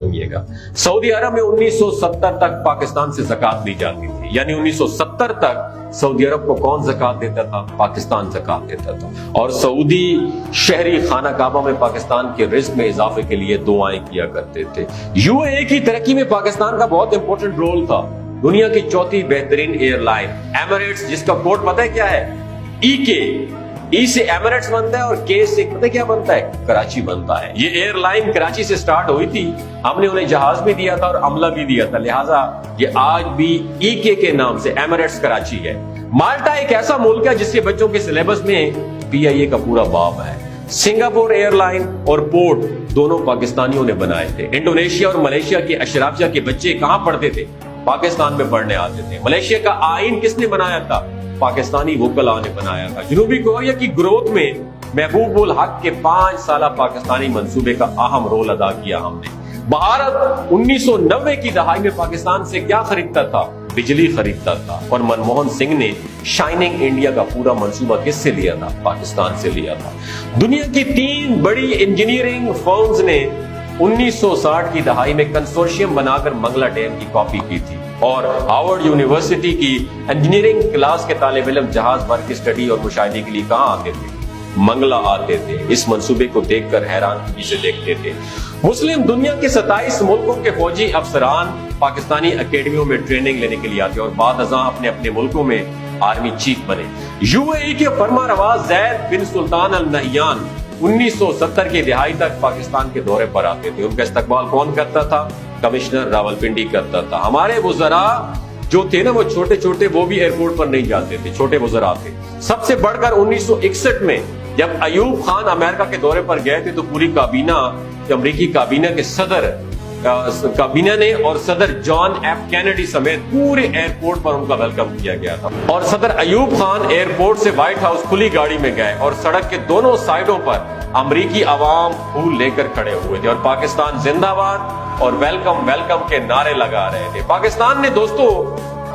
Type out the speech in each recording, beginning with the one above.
सुनिएगा। सऊदी अरब में 1970 तक पाकिस्तान से ज़कात ली जाती थी, यानी 1970 तक सऊदी अरब को कौन ज़कात देता था? पाकिस्तान ज़कात देता था। और सऊदी शहरी खाना काबा में पाकिस्तान के रिज्क में इजाफे के लिए दुआएं किया करते थे। यूएई की तरक्की में पाकिस्तान का बहुत इंपॉर्टेंट रोल था। दुनिया की चौथी बेहतरीन एयरलाइन एमिरेट्स, जिसका कोड पता है क्या है? ईके। ई से एमिरेट्स बनता है और के से पता है क्या बनता है? कराची बनता है। ये एयरलाइन कराची से स्टार्ट हुई थी, हमने उन्हें जहाज भी दिया था और अमला भी दिया था, लिहाजा ये आज भी ईके के नाम से एमिरेट्स कराची है। माल्टा एक ऐसा मुल्क है जिसके बच्चों के सिलेबस में पीआईए का पूरा बाब है। सिंगापुर एयरलाइन और पोर्ट दोनों पाकिस्तानियों ने बनाए थे। इंडोनेशिया और मलेशिया के अशराफिया के बच्चे कहां पढ़ते थे? पाकिस्तान में पढ़ने आते थे। मलेशिया का आइन किसने बनाया था? पाकिस्तानी वकला ने बनाया था। जनूबी कोरिया की ग्रोथ में महबूब उल हक के 5 साला पाकिस्तानी मंसूबे का अहम रोल अदा किया हमने। भारत 1990 की दहाई में पाकिस्तान से क्या खरीदता था? बिजली खरीदता था। और मनमोहन सिंह ने शाइनिंग इंडिया का पूरा मंसूबा किससे लिया था? पाकिस्तान से लिया था। दुनिया की 3 बड़ी इंजीनियरिंग फर्म्स ने 1960 की दहाई में कंसोर्शियम बनाकर मंगला डैम की कॉपी की थी। और हार्वर्ड यूनिवर्सिटी की इंजीनियरिंग क्लास के तालिब इल्म जहाज भर की स्टडी और मुशाहिदे के लिए कहां आते थे? मंगला आते थे। इस मंसूबे को देखकर हैरानगी से देखते थे। मुस्लिम दुनिया के 27 मुल्कों के फौजी अफसरान पाकिस्तानी अकेडमियों में ट्रेनिंग लेने के लिए आते और बाद अज़ां अपने अपने मुल्कों में आर्मी चीफ बने। यूएई के फरमारवा ज़ैद बिन सुल्तान अल नहयान 1970 की दिहाई तक पाकिस्तान के दौरे पर आते थे। उनका इस्तकबाल कौन करता था? कमिश्नर रावलपिंडी करता था। हमारे वुज़रा जो थे ना, वो छोटे छोटे, वो भी एयरपोर्ट पर नहीं जाते थे, छोटे वुज़रा थे। सबसे बढ़कर 1961 में जब अयूब खान अमेरिका के दौरे पर गए थे तो पूरी काबीना, अमरीकी काबीना के सदर काबीना ने और सदर जॉन एफ कैनेडी समेत पूरे एयरपोर्ट पर उनका वेलकम किया गया था। और सदर अयूब खान एयरपोर्ट से व्हाइट हाउस खुली गाड़ी में गए और सड़क के दोनों साइडों पर अमरीकी अवाम फूल लेकर खड़े हुए थे और पाकिस्तान जिंदाबाद और वेलकम वेलकम के नारे लगा रहे थे। पाकिस्तान ने दोस्तों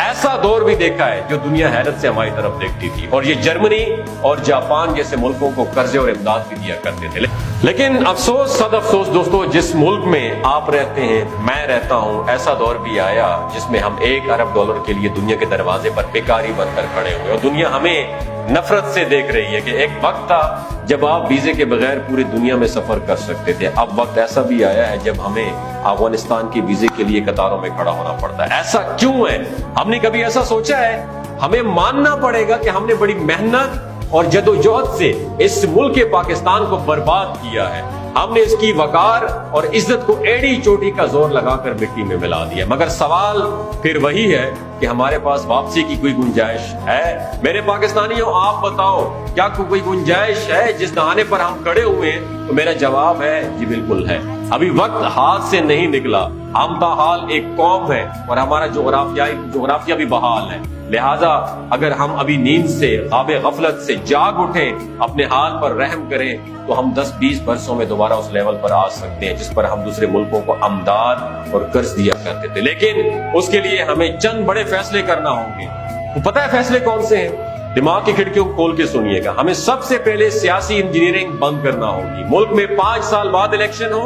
ऐसा दौर भी देखा है जो दुनिया हैरत से हमारी तरफ देखती थी, और ये जर्मनी और जापान जैसे मुल्कों को कर्जे और इमदाद भी दिया करते थे। लेकिन अफसोस, सद अफसोस दोस्तों, जिस मुल्क में आप रहते हैं, मैं रहता हूं, ऐसा दौर भी आया जिसमें हम $1 अरब के लिए दुनिया के दरवाजे पर बेकारी बनकर खड़े हुए और दुनिया हमें नफरत से देख रही है। कि एक वक्त था जब आप वीजे के बगैर पूरी दुनिया में सफर कर सकते थे, अब वक्त ऐसा भी आया है जब हमें अफगानिस्तान के वीजे के लिए कतारों में खड़ा होना पड़ता है। ऐसा क्यों है? हमने कभी ऐसा सोचा है? हमें मानना पड़ेगा कि हमने बड़ी मेहनत और जदोजहद से इस मुल्क के पाकिस्तान को बर्बाद किया है। हमने इसकी वकार और इज्जत को एड़ी चोटी का जोर लगाकर मिट्टी में मिला दिया। मगर सवाल फिर वही है कि हमारे पास वापसी की कोई गुंजाइश है? मेरे पाकिस्तानियों, आप बताओ, क्या कोई गुंजाइश है जिस दहाने पर हम खड़े हुए हैं? तो मेरा जवाब है जी, बिल्कुल है। अभी वक्त हाथ से नहीं निकला। हम ताहाल एक कौम है और हमारा जोग्राफिया भी बहाल है। लिहाजा अगर हम अभी नींद से, ख्वाबे गफलत से जाग उठे, अपने हाल पर रहम करें, तो हम 10-20 बरसों में दोबारा उस लेवल पर आ सकते हैं जिस पर हम दूसरे मुल्कों को अमदाद और कर्ज दिया करते थे। लेकिन उसके लिए हमें चंद बड़े फैसले करना होंगे। तो पता है फैसले कौन से हैं? दिमाग की खिड़कियों को खोल के सुनिएगा। हमें सबसे पहले सियासी इंजीनियरिंग बंद करना होगी। मुल्क में 5 साल बाद इलेक्शन हो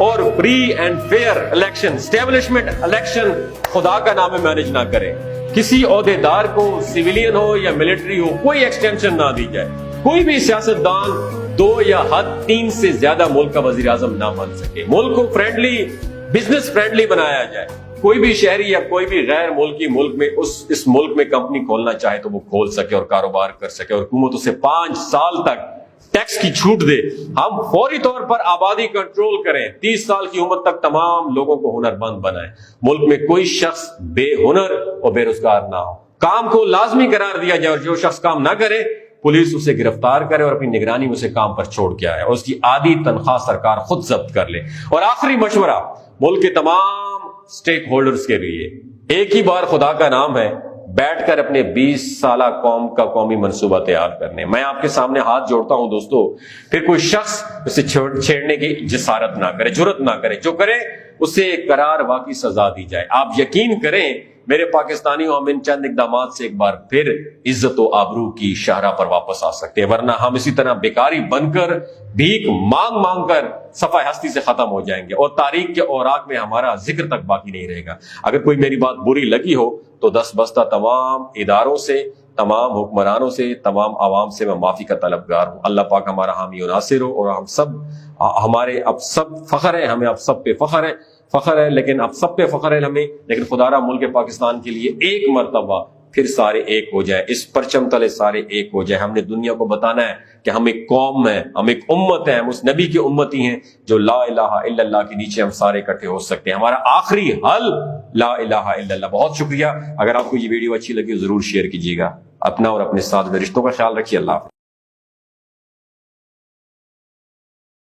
और free and fair election, establishment election खुदा का नाम मैनेज ना करें। किसी ओहदेदार को, सिविलियन हो या मिलिट्री हो, कोई एक्सटेंशन ना दी जाए। कोई भी सियासतदान 2 या हद 3 से ज्यादा मुल्क का वजीर आजम ना बन सके। मुल्क को फ्रेंडली, बिजनेस फ्रेंडली बनाया जाए। कोई भी शहरी या कोई भी गैर मुल्की मुल्क में इस मुल्क में कंपनी खोलना चाहे तो वो खोल सके और कारोबार कर सके, और हुकूमत उसे 5 साल तक टैक्स की छूट दे। हम फौरी तौर पर आबादी कंट्रोल करें। 30 साल की उम्र तक तमाम लोगों को हुनरमंद बनाएं। मुल्क में कोई शख्स बेहुनर और बेरोजगार ना हो। काम को लाजमी करार दिया जाए और जो शख्स काम ना करे, पुलिस उसे गिरफ्तार करे और अपनी निगरानी में उसे काम पर छोड़ के आए और उसकी आधी तनख्वाह सरकार खुद जब्त कर ले। और आखिरी मशवरा मुल्क के तमाम स्टेक होल्डर्स के लिए, एक ही बार खुदा का नाम है, बैठकर अपने 20 साला कौम का कौमी मंसूबा तैयार करने। मैं आपके सामने हाथ जोड़ता हूं दोस्तों, फिर कोई शख्स उसे छेड़ने की जिसारत ना करे, जुर्रत ना करे। जो करे उसे करार वाकई सजा दी जाए। आप यकीन करें میرے پاکستانیوں ہم ان چند اقدامات سے ایک بار پھر عزت و آبرو کی شاہراہ پر واپس آ سکتے ہیں، ورنہ ہم اسی طرح بیکاری بن کر بھیک مانگ مانگ کر صفحہ ہستی سے ختم ہو جائیں گے اور تاریخ کے اوراق میں ہمارا ذکر تک باقی نہیں رہے گا۔ اگر کوئی میری بات بری لگی ہو تو دست بستہ تمام اداروں سے، تمام حکمرانوں سے، تمام عوام سے میں معافی کا طلبگار ہوں۔ اللہ پاک ہمارا حامی و ناصر ہو، اور ہم سب، ہمارے اب سب فخر ہے، ہمیں اب سب پہ فخر ہے، لیکن اب سب پہ فخر ہے ہمیں، لیکن خدا را ملک پاکستان کے لیے ایک مرتبہ پھر سارے ایک ہو جائے، اس پرچم تلے سارے ایک ہو جائے۔ ہم نے دنیا کو بتانا ہے کہ ہم ایک قوم ہیں، ہم ایک امت ہیں، ہم اس نبی کی امتی ہیں جو لا الہ الا اللہ کے نیچے ہم سارے اکٹھے ہو سکتے ہیں۔ ہمارا آخری حل لا الہ الا اللہ۔ بہت شکریہ۔ اگر آپ کو یہ ویڈیو اچھی لگی ضرور شیئر کیجیے گا۔ اپنا اور اپنے ساتھ رشتوں کا خیال رکھیے۔ اللہ حافظ۔